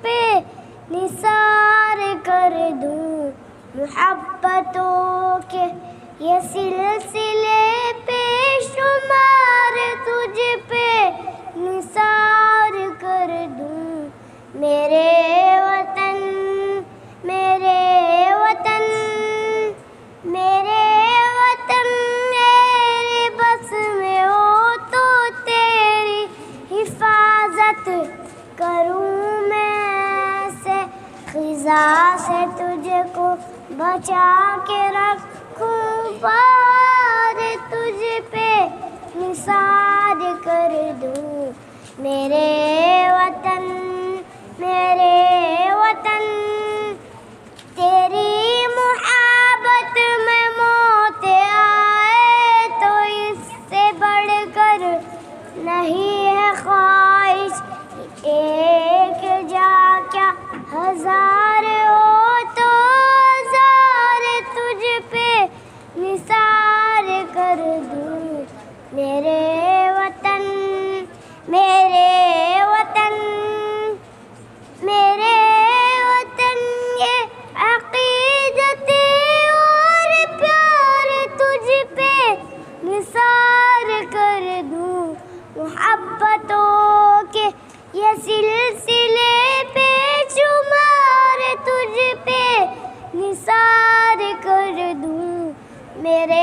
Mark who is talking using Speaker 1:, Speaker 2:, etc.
Speaker 1: पे निसार कर दूं मोहब्बतों के ये सिलसिले बेशुमार तुझ पे निसार कर दूं मेरे वतन मेरे वतन मेरे वतन मेरे बस में हो तो तेरी हिफाजत करूं मैं से खिजा से तुझको बचा के रखूं पार तुझ पे निसार कर दूं मेरे वतन तेरी मुहब्बत में मौत आए तो इससे बढ़कर नहीं है ख्वाहिश एक जा क्या हजार हो तो हजार तुझ पे निसार कर दूं मेरे वतन ये अकीदत और प्यार तुझ पे निसार कर दूं मोहब्बतों के ये सिलसिले बेशुमार तुझ पे निसार कर दूं मेरे